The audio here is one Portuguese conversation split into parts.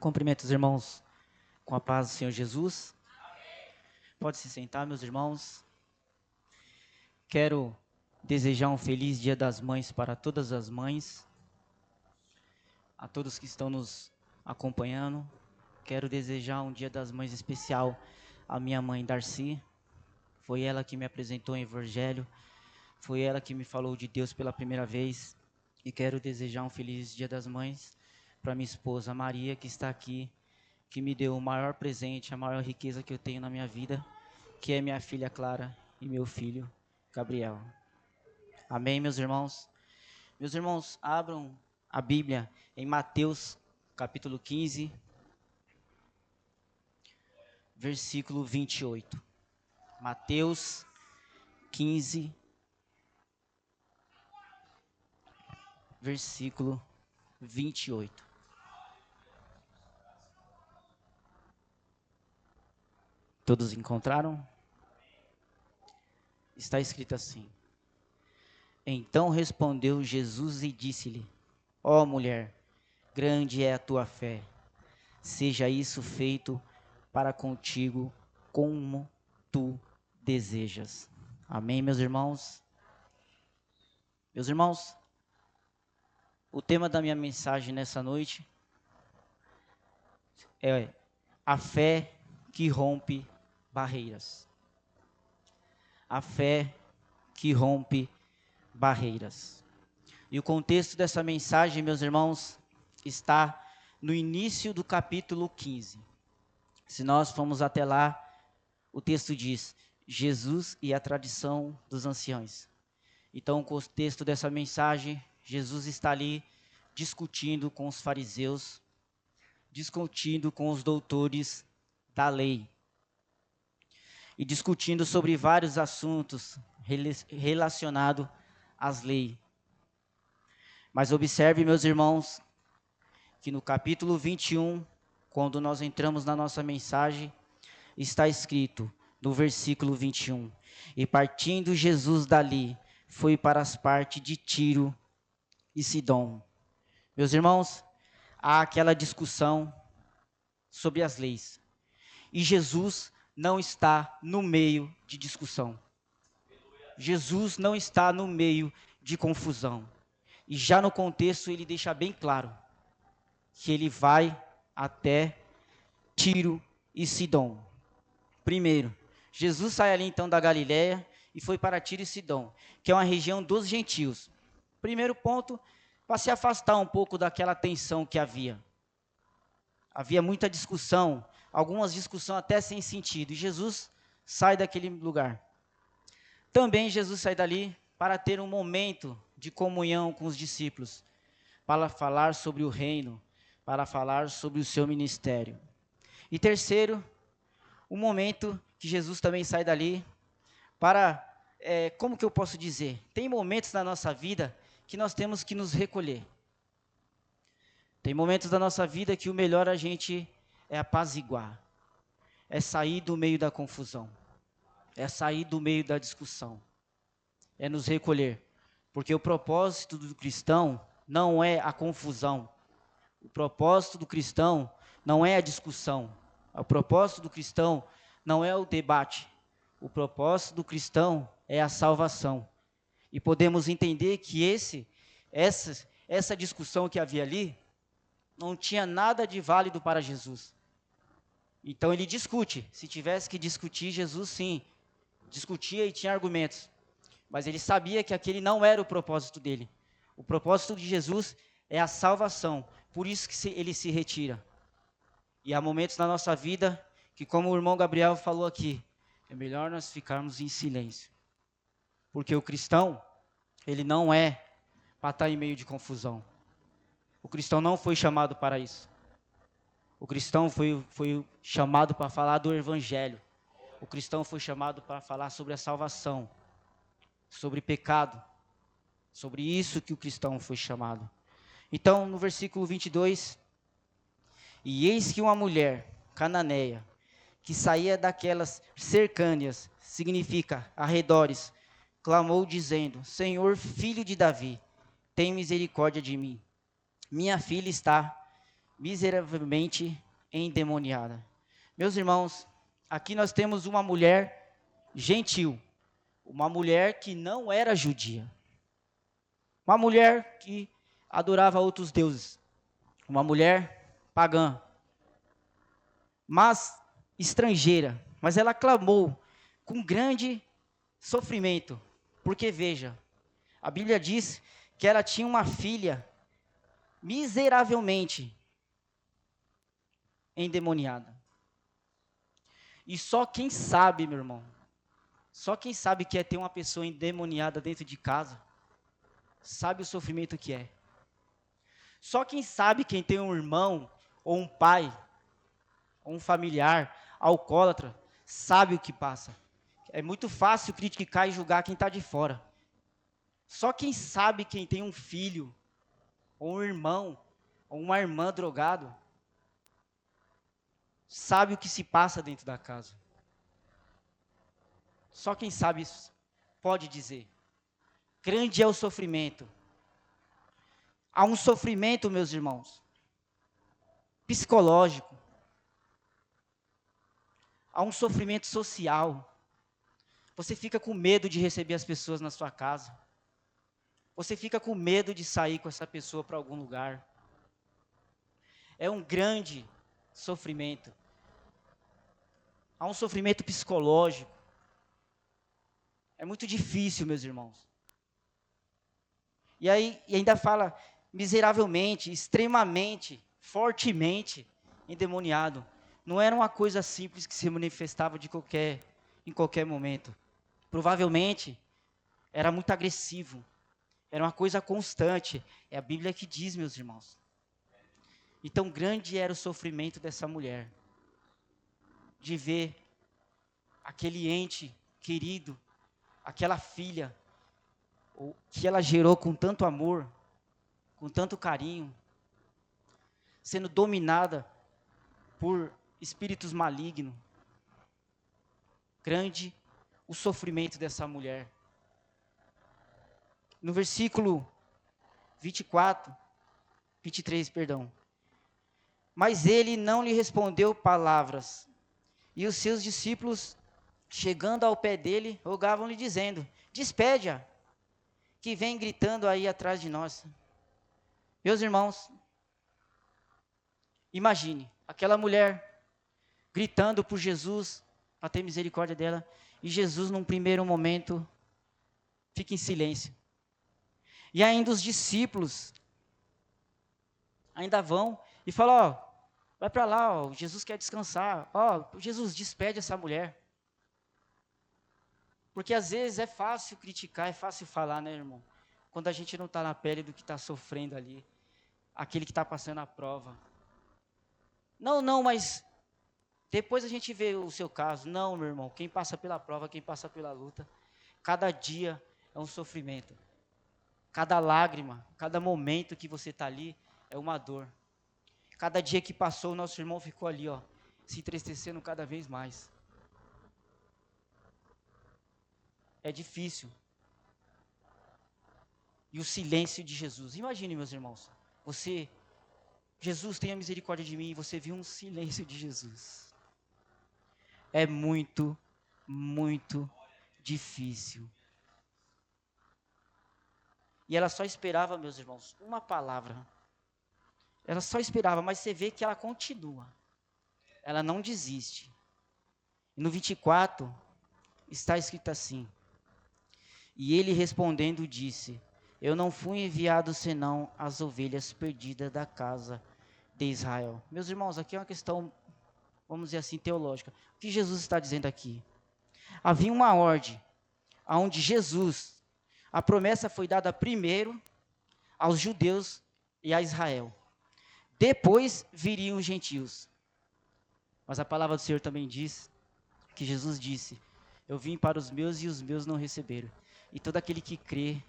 Cumprimento os irmãos com a paz do Senhor Jesus. Pode se sentar, meus irmãos. Quero desejar um feliz Dia das Mães para todas as mães, a todos que estão nos acompanhando. Quero desejar um Dia das Mães especial à minha mãe Darcy. Foi ela que me apresentou o Evangelho, foi ela que me falou de Deus pela primeira vez. E quero desejar um feliz Dia das Mães para minha esposa Maria, que está aqui, que me deu o maior presente, a maior riqueza que eu tenho na minha vida, que é minha filha Clara e meu filho Gabriel. Amém, meus irmãos? Meus irmãos, abram a Bíblia em Mateus, capítulo 15, versículo 28. Mateus 15, versículo 28. Todos encontraram? Está escrito assim: Então respondeu Jesus e disse-lhe: Ó mulher, grande é a tua fé, seja isso feito para contigo como tu desejas. Amém, meus irmãos? Meus irmãos, o tema da minha mensagem nessa noite é a fé que rompe barreiras. A fé que rompe barreiras. E o contexto dessa mensagem, meus irmãos, está no início do capítulo 15. Se nós formos até lá, o texto diz: Jesus e a tradição dos anciãos. Então, o contexto dessa mensagem, Jesus está ali discutindo com os fariseus, discutindo com os doutores da lei e discutindo sobre vários assuntos relacionados às leis. Mas observe, meus irmãos, que no capítulo 21, quando nós entramos na nossa mensagem, está escrito no versículo 21, e partindo Jesus dali, foi para as partes de Tiro e Sidom. Meus irmãos, há aquela discussão sobre as leis, e Jesus não está no meio de discussão. Jesus não está no meio de confusão. E já no contexto ele deixa bem claro que ele vai até Tiro e Sidom. Primeiro, Jesus sai ali então da Galileia e foi para Tiro e Sidom, que é uma região dos gentios. Primeiro ponto, para se afastar um pouco daquela tensão que havia. Havia muita discussão, algumas discussões até sem sentido, e Jesus sai daquele lugar. Também Jesus sai dali para ter um momento de comunhão com os discípulos, para falar sobre o reino, para falar sobre o seu ministério. E terceiro, um momento que Jesus também sai dali para, como que eu posso dizer? Tem momentos na nossa vida que nós temos que nos recolher. Tem momentos da nossa vida que o melhor a gente é apaziguar, é sair do meio da confusão, é sair do meio da discussão, é nos recolher. Porque o propósito do cristão não é a confusão, o propósito do cristão não é a discussão, o propósito do cristão não é o debate, o propósito do cristão é a salvação. E podemos entender que essa discussão que havia ali não tinha nada de válido para Jesus. Então ele discute. Se tivesse que discutir, Jesus sim, discutia e tinha argumentos. Mas ele sabia que aquele não era o propósito dele. O propósito de Jesus é a salvação. Por isso que ele se retira. E há momentos na nossa vida que, como o irmão Gabriel falou aqui, é melhor nós ficarmos em silêncio. Porque o cristão, ele não é para estar em meio de confusão. O cristão não foi chamado para isso. O cristão foi chamado para falar do evangelho. O cristão foi chamado para falar sobre a salvação, sobre pecado, sobre isso que o cristão foi chamado. Então, no versículo 22, e eis que uma mulher cananeia, que saía daquelas cercâneas, significa arredores, clamou dizendo: Senhor, filho de Davi, tem misericórdia de mim. Minha filha está miseravelmente endemoniada. Meus irmãos, aqui nós temos uma mulher gentil, uma mulher que não era judia, uma mulher que adorava outros deuses, uma mulher pagã, mas estrangeira, mas ela clamou com grande sofrimento, porque veja, a Bíblia diz que ela tinha uma filha miseravelmente endemoniada. E só quem sabe, meu irmão, só quem sabe que é ter uma pessoa endemoniada dentro de casa, sabe o sofrimento que é. Só quem sabe, quem tem um irmão, ou um pai, ou um familiar alcoólatra, sabe o que passa. É muito fácil criticar e julgar quem está de fora. Só quem sabe, quem tem um filho, ou um irmão, ou uma irmã drogado, sabe o que se passa dentro da casa. Só quem sabe isso pode dizer. Grande é o sofrimento. Há um sofrimento, meus irmãos, psicológico. Há um sofrimento social. Você fica com medo de receber as pessoas na sua casa. Você fica com medo de sair com essa pessoa para algum lugar. É um grande sofrimento. Há um sofrimento psicológico. É muito difícil, meus irmãos. E ainda fala miseravelmente, extremamente, fortemente endemoniado. Não era uma coisa simples que se manifestava em qualquer momento. Provavelmente era muito agressivo. Era uma coisa constante. É a Bíblia que diz, meus irmãos. Então grande era o sofrimento dessa mulher. De ver aquele ente querido, aquela filha, que ela gerou com tanto amor, com tanto carinho, sendo dominada por espíritos malignos. Grande o sofrimento dessa mulher. No versículo 23, perdão. Mas ele não lhe respondeu palavras. E os seus discípulos, chegando ao pé dele, rogavam-lhe dizendo: despede-a, que vem gritando aí atrás de nós. Meus irmãos, imagine, aquela mulher gritando por Jesus, para ter misericórdia dela, e Jesus num primeiro momento, fica em silêncio. E ainda os discípulos, ainda vão e falam: ó, vai para lá, ó, Jesus quer descansar, ó, Jesus, despede essa mulher. Porque às vezes é fácil criticar, é fácil falar, né, irmão? Quando a gente não está na pele do que está sofrendo ali, aquele que está passando a prova. Não, mas depois a gente vê o seu caso. Não, meu irmão, quem passa pela prova, quem passa pela luta, cada dia é um sofrimento. Cada lágrima, cada momento que você está ali é uma dor. Cada dia que passou, o nosso irmão ficou ali, ó, se entristecendo cada vez mais. É difícil. E o silêncio de Jesus. Imagine, meus irmãos, Jesus, tenha misericórdia de mim, e você viu um silêncio de Jesus. É muito, muito difícil. E ela só esperava, meus irmãos, uma palavra. Ela só esperava, mas você vê que ela continua. Ela não desiste. E no 24, está escrito assim: e ele respondendo disse: eu não fui enviado senão as ovelhas perdidas da casa de Israel. Meus irmãos, aqui é uma questão, vamos dizer assim, teológica. O que Jesus está dizendo aqui? Havia uma ordem, onde Jesus, a promessa foi dada primeiro aos judeus e a Israel. Depois viriam os gentios. Mas a palavra do Senhor também diz, que Jesus disse: eu vim para os meus e os meus não receberam. E todo aquele que crê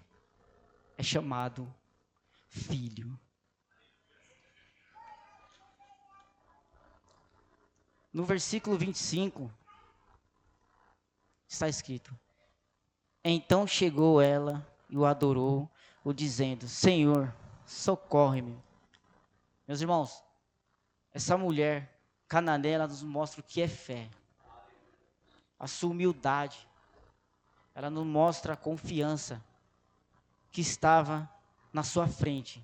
é chamado filho. No versículo 25, está escrito: então chegou ela e o adorou, o dizendo: Senhor, socorre-me. Meus irmãos, Essa mulher cananeia, ela nos mostra o que é fé. A sua humildade. Ela nos mostra a confiança que estava na sua frente.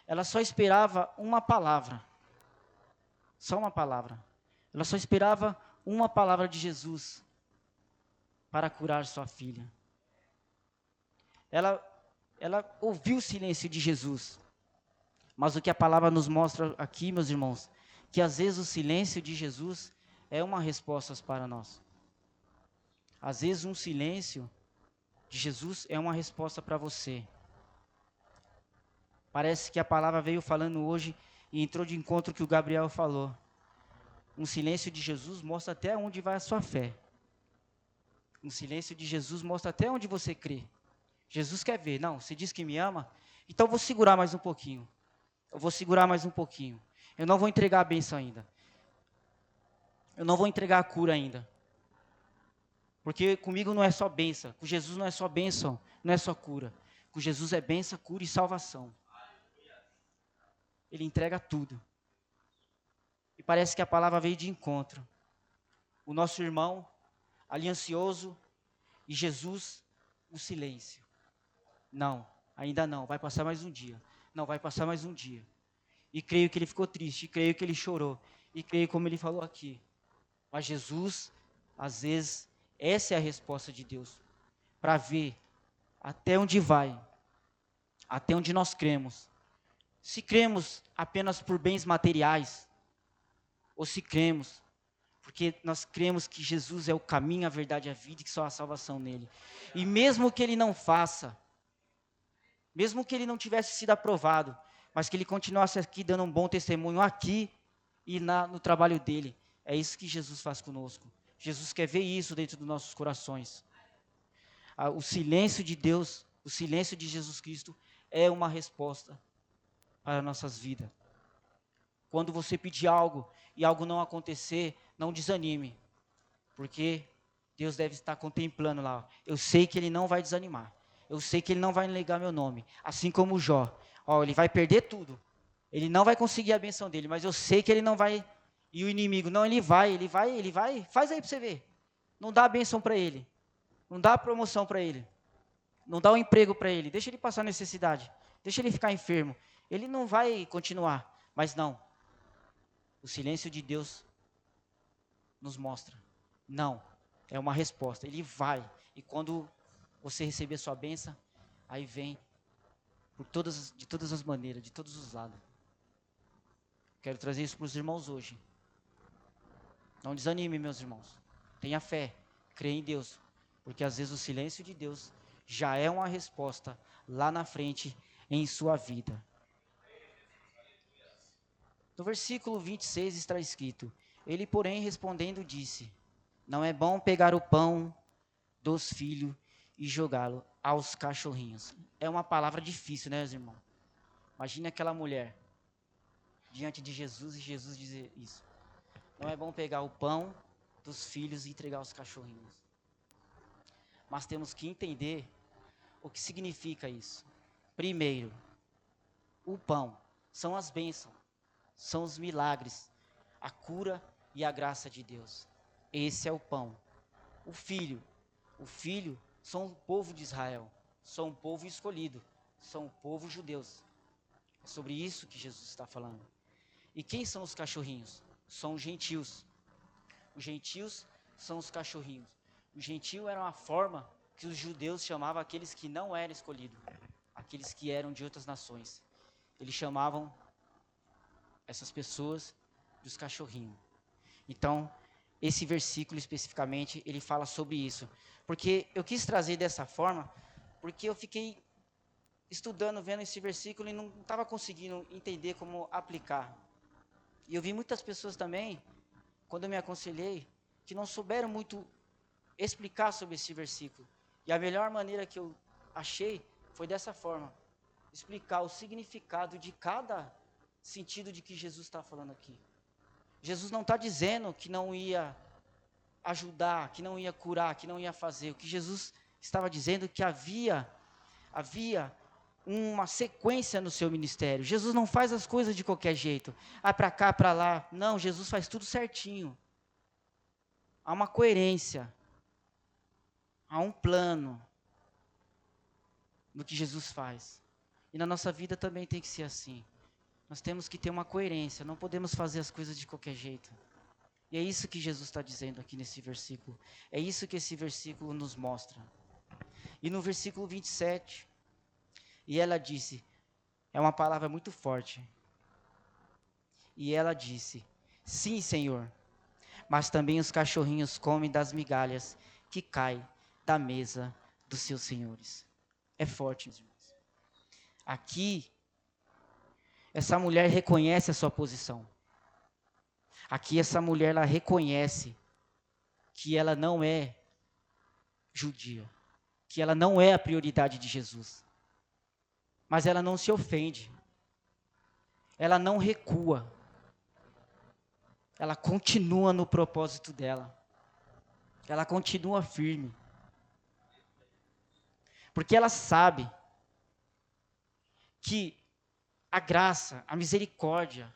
Ela só esperava uma palavra. Só uma palavra. Ela só esperava uma palavra de Jesus para curar sua filha. Ela ouviu o silêncio de Jesus. Mas o que a palavra nos mostra aqui, meus irmãos, que às vezes o silêncio de Jesus é uma resposta para nós. Às vezes um silêncio de Jesus é uma resposta para você. Parece que a palavra veio falando hoje e entrou de encontro com o que o Gabriel falou. Um silêncio de Jesus mostra até onde vai a sua fé. Um silêncio de Jesus mostra até onde você crê. Jesus quer ver. Não, você diz que me ama? Então eu vou segurar mais um pouquinho. Eu vou segurar mais um pouquinho. Eu não vou entregar a bênção ainda. Eu não vou entregar a cura ainda. Porque comigo não é só bênção. Com Jesus não é só bênção, não é só cura. Com Jesus é bênção, cura e salvação. Ele entrega tudo. E parece que a palavra veio de encontro. O nosso irmão, ali ansioso, e Jesus, o silêncio. Não, ainda não, vai passar mais um dia. Não, vai passar mais um dia. E creio que ele ficou triste, e creio que ele chorou, e creio como ele falou aqui. Mas Jesus, às vezes, essa é a resposta de Deus. Para ver até onde vai, até onde nós cremos. Se cremos apenas por bens materiais, ou se cremos, porque nós cremos que Jesus é o caminho, a verdade e a vida, e que só há salvação nele. E mesmo que ele não faça, mesmo que ele não tivesse sido aprovado, mas que ele continuasse aqui dando um bom testemunho aqui e no trabalho dele, é isso que Jesus faz conosco. Jesus quer ver isso dentro dos nossos corações. O silêncio de Deus, o silêncio de Jesus Cristo é uma resposta para nossas vidas. Quando você pedir algo e algo não acontecer, não desanime, porque Deus deve estar contemplando lá. Eu sei que Ele não vai desanimar. Eu sei que Ele não vai negar meu nome. Assim como Jó. Ele vai perder tudo. Ele não vai conseguir a benção dele, mas eu sei que ele não vai. E o inimigo, não, ele vai. Faz aí para você ver. Não dá a benção para ele. Não dá a promoção para ele. Não dá o emprego para ele. Deixa ele passar necessidade. Deixa ele ficar enfermo. Ele não vai continuar. Mas não. O silêncio de Deus nos mostra. Não. É uma resposta. Ele vai. E quando você receber a sua bênção, aí vem de todas as maneiras, de todos os lados. Quero trazer isso para os irmãos hoje. Não desanime, meus irmãos. Tenha fé. Creia em Deus. Porque às vezes o silêncio de Deus já é uma resposta lá na frente em sua vida. No versículo 26 está escrito: Ele, porém, respondendo, disse: Não é bom pegar o pão dos filhos e jogá-lo aos cachorrinhos. É uma palavra difícil, né, irmão? Imagine aquela mulher diante de Jesus e Jesus dizer isso. Não é bom pegar o pão dos filhos e entregar aos cachorrinhos. Mas temos que entender o que significa isso. Primeiro, o pão são as bênçãos, são os milagres, a cura e a graça de Deus. Esse é o pão. O filho são o povo de Israel, são o povo escolhido, são o povo judeus. É sobre isso que Jesus está falando. E quem são os cachorrinhos? São os gentios. Os gentios são os cachorrinhos. O gentio era uma forma que os judeus chamavam aqueles que não eram escolhidos, aqueles que eram de outras nações. Eles chamavam essas pessoas dos cachorrinhos. Então, esse versículo especificamente, ele fala sobre isso. Porque eu quis trazer dessa forma, porque eu fiquei estudando, vendo esse versículo e não estava conseguindo entender como aplicar. E eu vi muitas pessoas também, quando eu me aconselhei, que não souberam muito explicar sobre esse versículo. E a melhor maneira que eu achei foi dessa forma. Explicar o significado de cada sentido de que Jesus está falando aqui. Jesus não está dizendo que não ia ajudar, que não ia curar, que não ia fazer. O que Jesus estava dizendo é que havia uma sequência no seu ministério. Jesus não faz as coisas de qualquer jeito. Para cá, para lá. Não, Jesus faz tudo certinho. Há uma coerência. Há um plano no que Jesus faz. E na nossa vida também tem que ser assim. Nós temos que ter uma coerência. Não podemos fazer as coisas de qualquer jeito. E é isso que Jesus está dizendo aqui nesse versículo. É isso que esse versículo nos mostra. E no versículo 27, e ela disse, é uma palavra muito forte. E ela disse, sim, Senhor, mas também os cachorrinhos comem das migalhas que caem da mesa dos seus senhores. É forte, meus irmãos. Aqui, essa mulher reconhece a sua posição. Aqui essa mulher, ela reconhece que ela não é judia, que ela não é a prioridade de Jesus. Mas ela não se ofende. Ela não recua. Ela continua no propósito dela. Ela continua firme. Porque ela sabe que a graça, a misericórdia,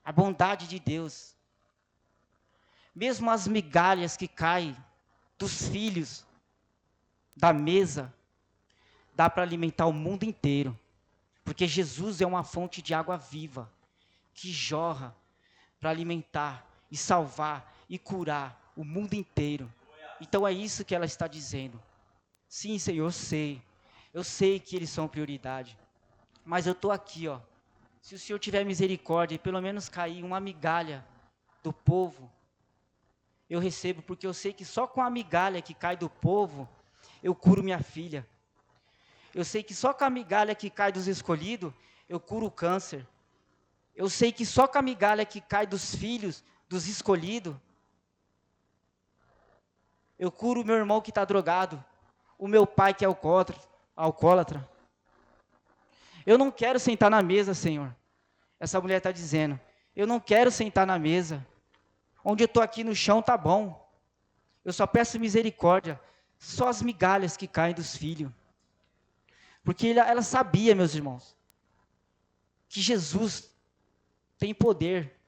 a bondade de Deus, mesmo as migalhas que caem dos filhos da mesa, dá para alimentar o mundo inteiro. Porque Jesus é uma fonte de água viva, que jorra para alimentar e salvar e curar o mundo inteiro. Então é isso que ela está dizendo. Sim, Senhor, eu sei que eles são prioridade, mas eu estou aqui, ó. Se o Senhor tiver misericórdia e pelo menos cair uma migalha do povo, eu recebo, porque eu sei que só com a migalha que cai do povo, eu curo minha filha. Eu sei que só com a migalha que cai dos escolhidos, eu curo o câncer. Eu sei que só com a migalha que cai dos filhos, dos escolhidos, eu curo o meu irmão que está drogado, o meu pai que é alcoólatra. Eu não quero sentar na mesa, Senhor. Essa mulher está dizendo, eu não quero sentar na mesa. Onde eu estou aqui no chão está bom. Eu só peço misericórdia. Só as migalhas que caem dos filhos. Porque ela sabia, meus irmãos, que Jesus tem poder.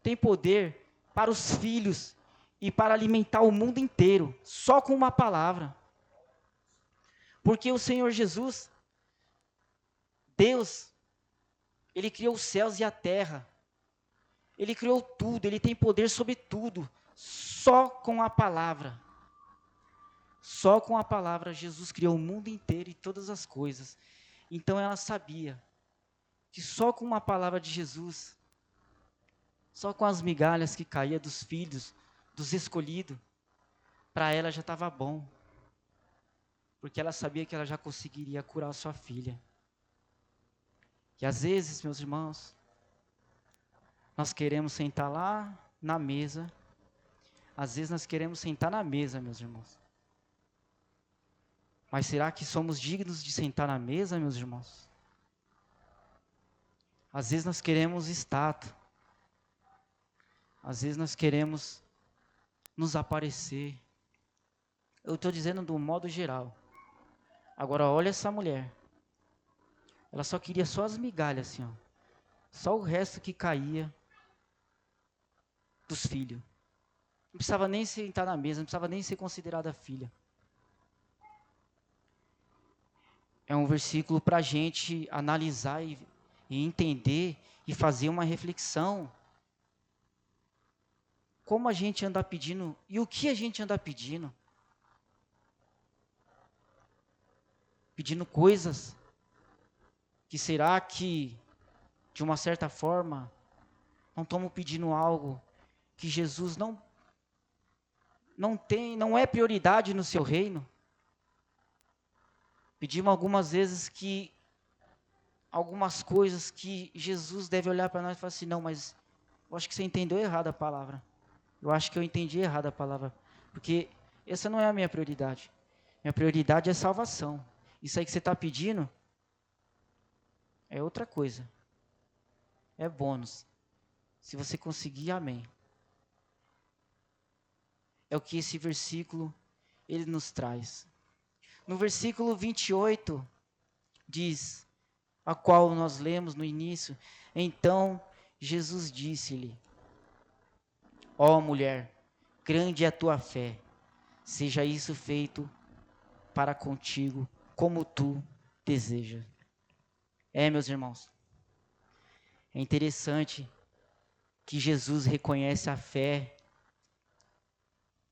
Tem poder para os filhos e para alimentar o mundo inteiro, só com uma palavra. Porque o Senhor Jesus, Deus, Ele criou os céus e a terra. Ele criou tudo, Ele tem poder sobre tudo, só com a palavra. Só com a palavra Jesus criou o mundo inteiro e todas as coisas. Então ela sabia que só com uma palavra de Jesus, só com as migalhas que caíam dos filhos, dos escolhidos, para ela já estava bom. Porque ela sabia que ela já conseguiria curar sua filha. E às vezes, meus irmãos, nós queremos sentar lá na mesa. Às vezes nós queremos sentar na mesa, meus irmãos. Mas será que somos dignos de sentar na mesa, meus irmãos? Às vezes nós queremos status. Às vezes nós queremos nos aparecer. Eu estou dizendo do modo geral. Agora olha essa mulher. Ela só queria só as migalhas, assim, ó. Só o resto que caía dos filhos. Não precisava nem sentar na mesa, não precisava nem ser considerada filha. É um versículo para a gente analisar e entender e fazer uma reflexão. Como a gente anda pedindo e o que a gente anda pedindo. Pedindo coisas que será que, de uma certa forma, não estamos pedindo algo que Jesus não é prioridade no seu reino. Pedimos algumas vezes que algumas coisas que Jesus deve olhar para nós e falar assim, não, mas eu acho que você entendeu errado a palavra. Eu acho que eu entendi errado a palavra. Porque essa não é a minha prioridade. Minha prioridade é salvação. Isso aí que você está pedindo é outra coisa. É bônus. Se você conseguir, amém. É o que esse versículo, ele nos traz. No versículo 28, diz, a qual nós lemos no início, então Jesus disse-lhe, ó mulher, grande é a tua fé, seja isso feito para contigo, como tu desejas. Meus irmãos, é interessante que Jesus reconhece a fé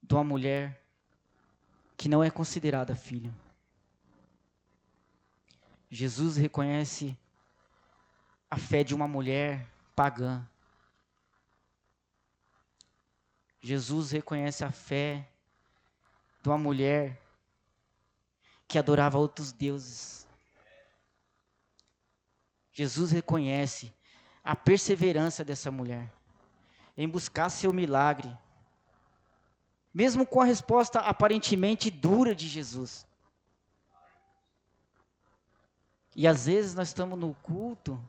de uma mulher que não é considerada filho. Jesus reconhece a fé de uma mulher pagã. Jesus reconhece a fé de uma mulher que adorava outros deuses. Jesus reconhece a perseverança dessa mulher em buscar seu milagre, mesmo com a resposta aparentemente dura de Jesus. E às vezes nós estamos no culto,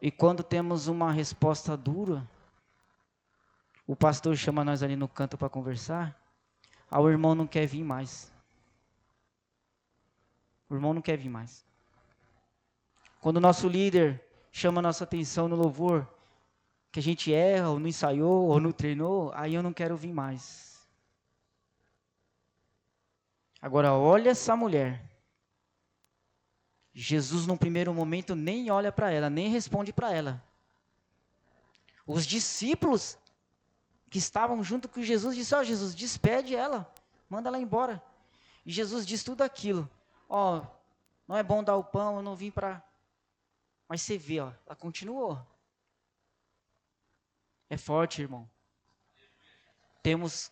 e quando temos uma resposta dura, o pastor chama nós ali no canto para conversar, o irmão não quer vir mais. O irmão não quer vir mais. Quando o nosso líder chama a nossa atenção no louvor, que a gente erra, ou não ensaiou, ou não treinou, aí eu não quero vir mais. Agora, olha essa mulher. Jesus, num primeiro momento, nem olha para ela, nem responde para ela. Os discípulos que estavam junto com Jesus disseram, Jesus, despede ela, manda ela embora. E Jesus diz tudo aquilo. Não é bom dar o pão, eu não vim para... Mas você vê, ela continuou. É forte, irmão. Temos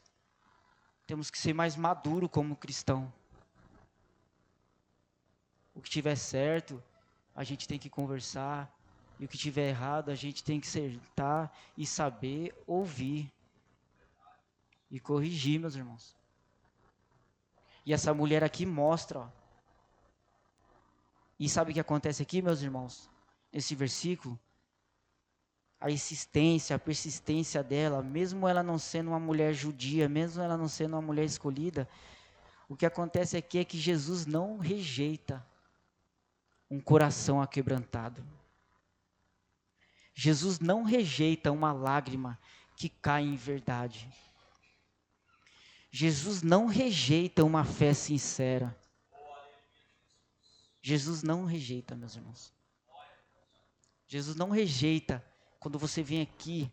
que ser mais maduro como cristão. O que tiver certo, a gente tem que conversar. E o que tiver errado, a gente tem que sentar e saber ouvir. E corrigir, meus irmãos. E essa mulher aqui mostra, E sabe o que acontece aqui, meus irmãos? Nesse versículo? A insistência, a persistência dela, mesmo ela não sendo uma mulher judia, mesmo ela não sendo uma mulher escolhida, o que acontece aqui é que Jesus não rejeita um coração aquebrantado. Jesus não rejeita uma lágrima que cai em verdade. Jesus não rejeita uma fé sincera. Jesus não rejeita, meus irmãos. Jesus não rejeita quando você vem aqui,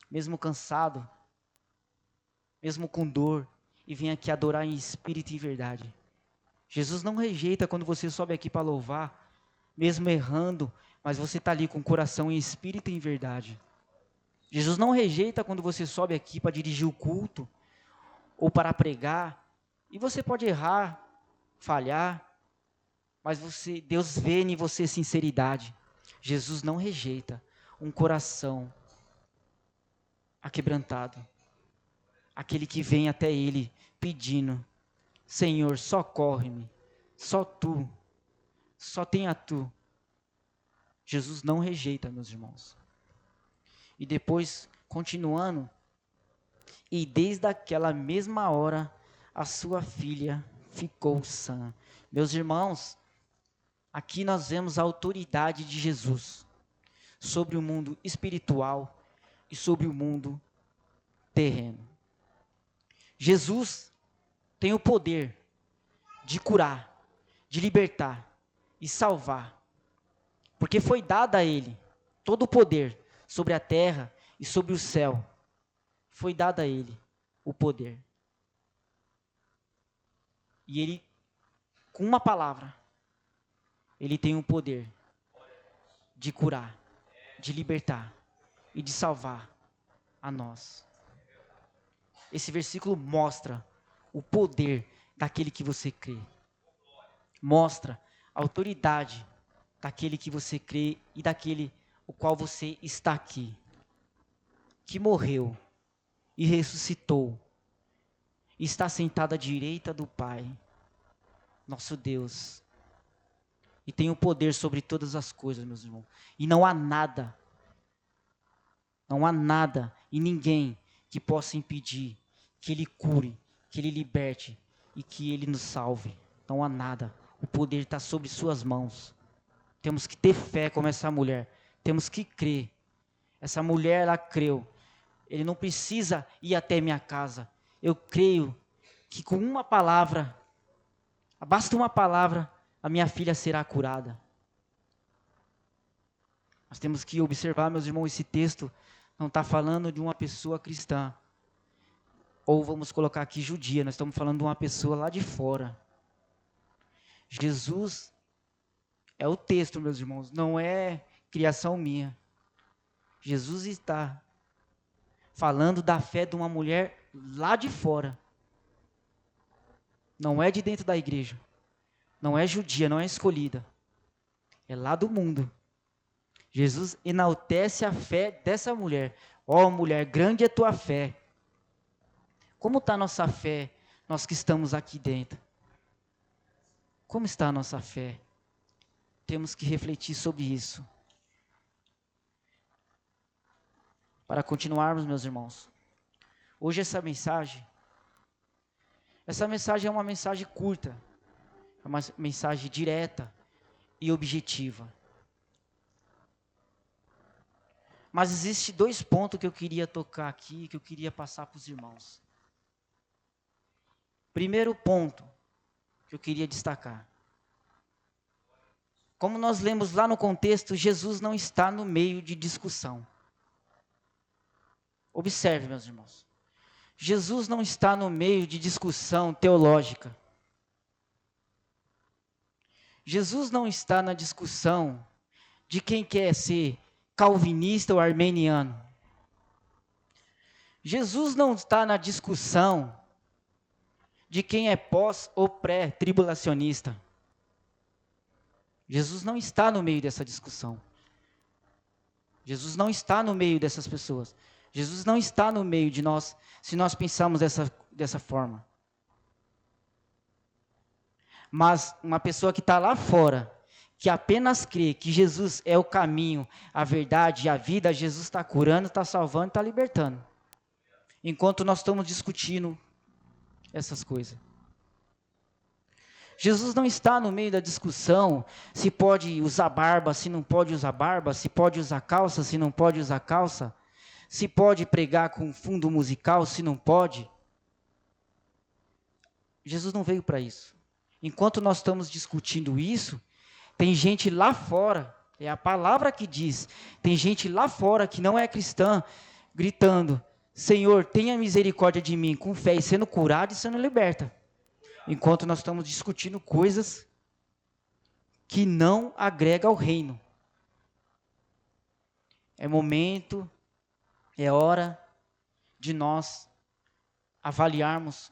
mesmo cansado, mesmo com dor, e vem aqui adorar em espírito e em verdade. Jesus não rejeita quando você sobe aqui para louvar, mesmo errando, mas você está ali com o coração em espírito e em verdade. Jesus não rejeita quando você sobe aqui para dirigir o culto, ou para pregar, e você pode errar, falhar, mas Deus vê em você sinceridade. Jesus não rejeita um coração aquebrantado. Aquele que vem até Ele pedindo, Senhor, socorre-me, só Tu, só tenha Tu. Jesus não rejeita, meus irmãos. E depois, continuando, e desde aquela mesma hora, a sua filha ficou sã. Meus irmãos, aqui nós vemos a autoridade de Jesus sobre o mundo espiritual e sobre o mundo terreno. Jesus tem o poder de curar, de libertar e salvar, porque foi dado a Ele todo o poder sobre a terra e sobre o céu. Foi dado a Ele o poder. E Ele, com uma palavra, Ele tem o poder de curar, de libertar e de salvar a nós. Esse versículo mostra o poder daquele que você crê. Mostra a autoridade daquele que você crê e daquele o qual você está aqui. Que morreu e ressuscitou. E está sentado à direita do Pai, nosso Deus. E tem o poder sobre todas as coisas, meus irmãos. E não há nada e ninguém que possa impedir que Ele cure, que Ele liberte e que Ele nos salve. Não há nada. O poder está sobre suas mãos. Temos que ter fé como essa mulher. Temos que crer. Essa mulher, ela creu. Ele não precisa ir até minha casa. Eu creio que com uma palavra, basta uma palavra, a minha filha será curada. Nós temos que observar, meus irmãos, esse texto não está falando de uma pessoa cristã. Ou vamos colocar aqui judia, nós estamos falando de uma pessoa lá de fora. Jesus é o texto, meus irmãos, não é criação minha. Jesus está falando da fé de uma mulher lá de fora. Não é de dentro da igreja. Não é judia, não é escolhida. É lá do mundo. Jesus enaltece a fé dessa mulher. Ó, mulher, grande é tua fé. Como está a nossa fé, nós que estamos aqui dentro? Como está a nossa fé? Temos que refletir sobre isso. Para continuarmos, meus irmãos. Hoje essa mensagem é uma mensagem curta. É uma mensagem direta e objetiva. Mas existem 2 pontos que eu queria tocar aqui, que eu queria passar para os irmãos. Primeiro ponto que eu queria destacar. Como nós lemos lá no contexto, Jesus não está no meio de discussão. Observe, meus irmãos. Jesus não está no meio de discussão teológica. Jesus não está na discussão de quem quer ser calvinista ou armeniano. Jesus não está na discussão de quem é pós ou pré-tribulacionista. Jesus não está no meio dessa discussão. Jesus não está no meio dessas pessoas. Jesus não está no meio de nós, se nós pensarmos dessa forma. Mas uma pessoa que está lá fora, que apenas crê que Jesus é o caminho, a verdade e a vida, Jesus está curando, está salvando, está libertando. Enquanto nós estamos discutindo essas coisas. Jesus não está no meio da discussão se pode usar barba, se não pode usar barba, se pode usar calça, se não pode usar calça, se pode pregar com fundo musical, se não pode. Jesus não veio para isso. Enquanto nós estamos discutindo isso, tem gente lá fora, é a palavra que diz, tem gente lá fora que não é cristã, gritando, Senhor, tenha misericórdia de mim, com fé e sendo curado e sendo liberta. Enquanto nós estamos discutindo coisas que não agregam ao reino. É momento, é hora de nós avaliarmos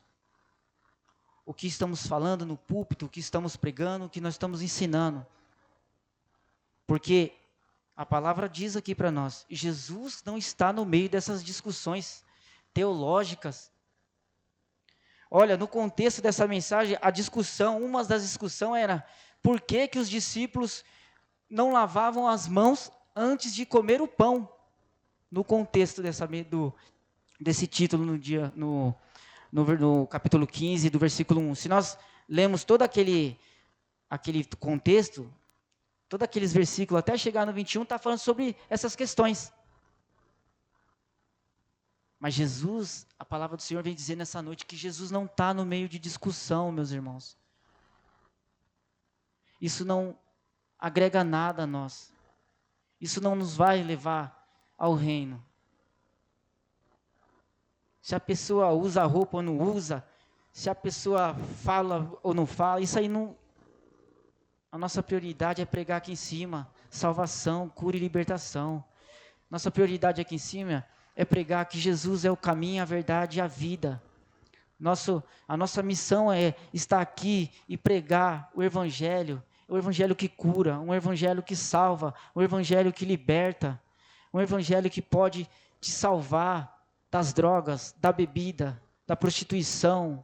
o que estamos falando no púlpito, o que estamos pregando, o que nós estamos ensinando. Porque a palavra diz aqui para nós, Jesus não está no meio dessas discussões teológicas. Olha, no contexto dessa mensagem, uma das discussões era por que os discípulos não lavavam as mãos antes de comer o pão. No contexto desse título no capítulo 15, do versículo 1. Se nós lemos todo aquele contexto, todos aqueles versículos, até chegar no 21, está falando sobre essas questões. Mas Jesus, a palavra do Senhor vem dizer nessa noite que Jesus não está no meio de discussão, meus irmãos. Isso não agrega nada a nós. Isso não nos vai levar ao reino. Se a pessoa usa a roupa ou não usa, se a pessoa fala ou não fala, isso aí não... A nossa prioridade é pregar aqui em cima, salvação, cura e libertação. Nossa prioridade aqui em cima é pregar que Jesus é o caminho, a verdade e a vida. A nossa missão é estar aqui e pregar o Evangelho que cura, um Evangelho que salva, um Evangelho que liberta, um Evangelho que pode te salvar das drogas, da bebida, da prostituição,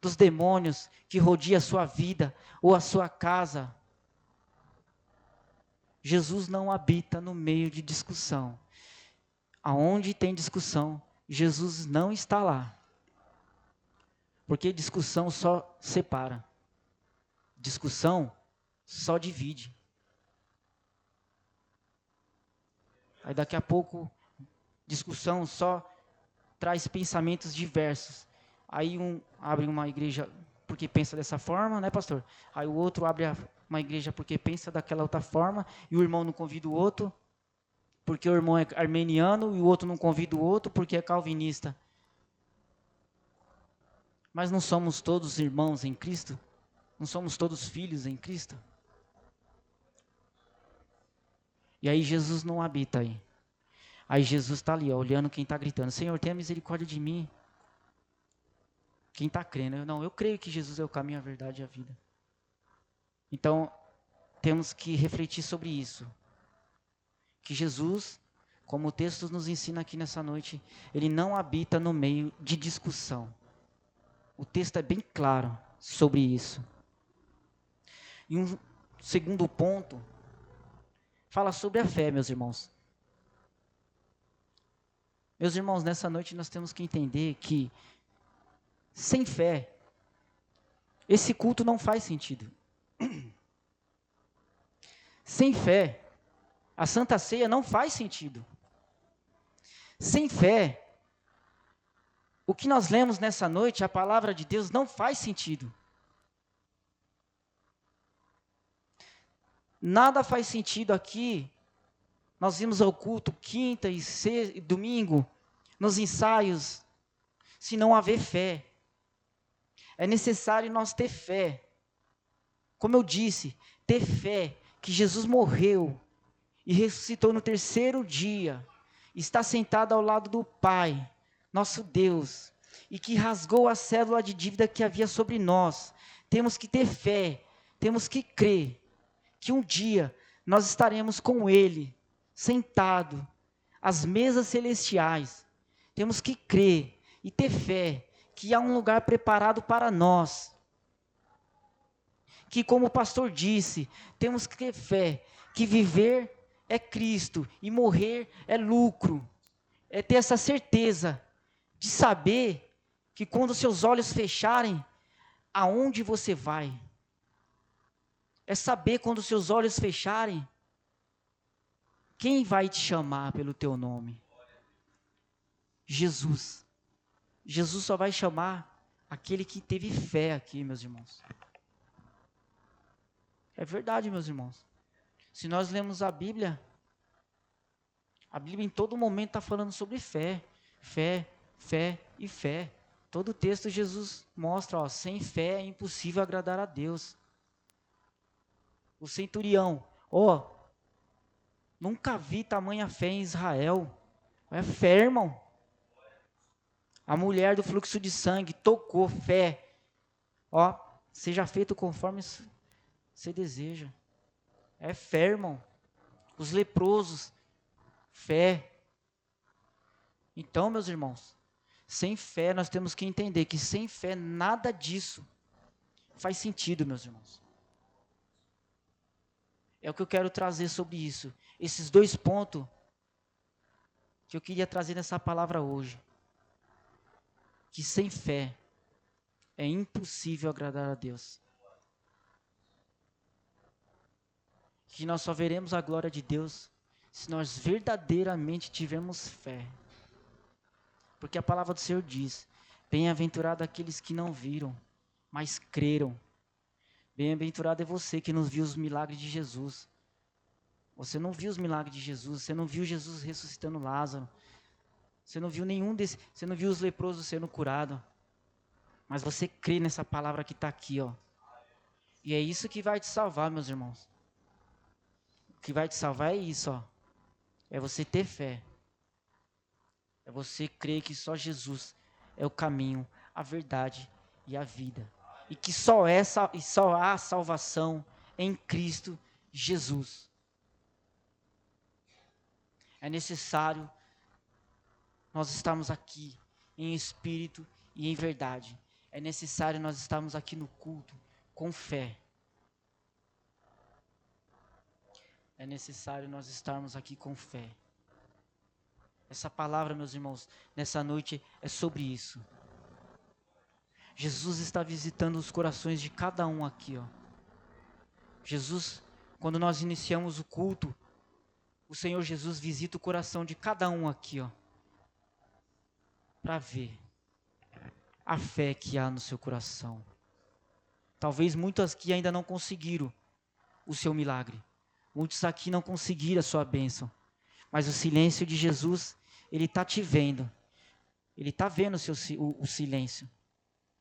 dos demônios que rodeiam a sua vida ou a sua casa. Jesus não habita no meio de discussão. Aonde tem discussão, Jesus não está lá. Porque discussão só separa. Discussão só divide. Aí daqui a pouco, discussão só traz pensamentos diversos. Aí um abre uma igreja porque pensa dessa forma, né, pastor? Aí o outro abre uma igreja porque pensa daquela outra forma, e o irmão não convida o outro, porque o irmão é armeniano, e o outro não convida o outro porque é calvinista. Mas não somos todos irmãos em Cristo? Não somos todos filhos em Cristo? E aí Jesus não habita aí. Aí Jesus está ali, ó, olhando quem está gritando, Senhor, tenha misericórdia de mim. Quem está crendo, eu creio que Jesus é o caminho, a verdade e a vida. Então, temos que refletir sobre isso. Que Jesus, como o texto nos ensina aqui nessa noite, ele não habita no meio de discussão. O texto é bem claro sobre isso. E um segundo ponto, fala sobre a fé, meus irmãos. Meus irmãos, nessa noite nós temos que entender que, sem fé, esse culto não faz sentido. Sem fé, a Santa Ceia não faz sentido. Sem fé, o que nós lemos nessa noite, a palavra de Deus, não faz sentido. Nada faz sentido aqui. Nós vimos ao culto quinta e domingo, nos ensaios, se não haver fé. É necessário nós ter fé. Como eu disse, ter fé que Jesus morreu e ressuscitou no terceiro dia, está sentado ao lado do Pai, nosso Deus, e que rasgou a cédula de dívida que havia sobre nós. Temos que ter fé, temos que crer que um dia nós estaremos com Ele, sentado, às mesas celestiais. Temos que crer e ter fé que há um lugar preparado para nós. Que, como o pastor disse, temos que ter fé que viver é Cristo e morrer é lucro. É ter essa certeza de saber que quando seus olhos fecharem, aonde você vai? É saber quando seus olhos fecharem, quem vai te chamar pelo teu nome? Jesus. Jesus só vai chamar aquele que teve fé aqui, meus irmãos. É verdade, meus irmãos. Se nós lemos a Bíblia em todo momento está falando sobre fé. Fé, fé e fé. Todo o texto Jesus mostra, ó, sem fé é impossível agradar a Deus. O centurião, ó, nunca vi tamanha fé em Israel. É fé, irmão. A mulher do fluxo de sangue tocou, fé. Ó, seja feito conforme você deseja. É fé, irmão. Os leprosos, fé. Então, meus irmãos, sem fé nós temos que entender que sem fé nada disso faz sentido, meus irmãos. É o que eu quero trazer sobre isso. Esses dois pontos que eu queria trazer nessa palavra hoje. Que sem fé é impossível agradar a Deus. Que nós só veremos a glória de Deus se nós verdadeiramente tivermos fé. Porque a palavra do Senhor diz: bem-aventurado aqueles que não viram, mas creram. Bem-aventurado é você que não viu os milagres de Jesus. Você não viu os milagres de Jesus, você não viu Jesus ressuscitando Lázaro. Você não viu nenhum desses, você não viu os leprosos sendo curados. Mas você crê nessa palavra que está aqui, ó. E é isso que vai te salvar, meus irmãos. O que vai te salvar é isso, ó. É você ter fé. É você crer que só Jesus é o caminho, a verdade e a vida. E que só há salvação em Cristo Jesus. É necessário nós estarmos aqui em espírito e em verdade. É necessário nós estarmos aqui no culto com fé. É necessário nós estarmos aqui com fé. Essa palavra, meus irmãos, nessa noite é sobre isso. Jesus está visitando os corações de cada um aqui, ó. Jesus, quando nós iniciamos o culto, o Senhor Jesus visita o coração de cada um aqui, ó, para ver a fé que há no seu coração. Talvez muitos aqui ainda não conseguiram o seu milagre. Muitos aqui não conseguiram a sua bênção. Mas o silêncio de Jesus, Ele está te vendo. Ele está vendo o silêncio.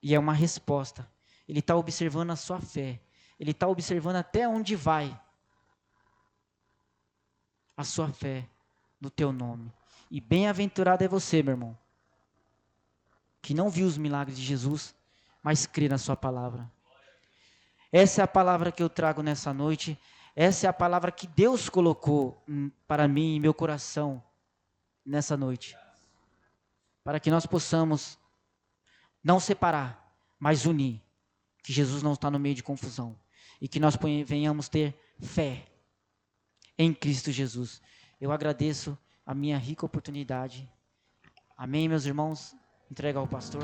E é uma resposta. Ele está observando a sua fé. Ele está observando até onde vai a sua fé no teu nome. E bem-aventurado é você, meu irmão, que não viu os milagres de Jesus, mas crê na sua palavra. Essa é a palavra que eu trago nessa noite. Essa é a palavra que Deus colocou para mim em meu coração nessa noite. Para que nós possamos não separar, mas unir. Que Jesus não está no meio de confusão. E que nós venhamos ter fé em Cristo Jesus. Eu agradeço a minha rica oportunidade. Amém, meus irmãos? Entrega ao pastor.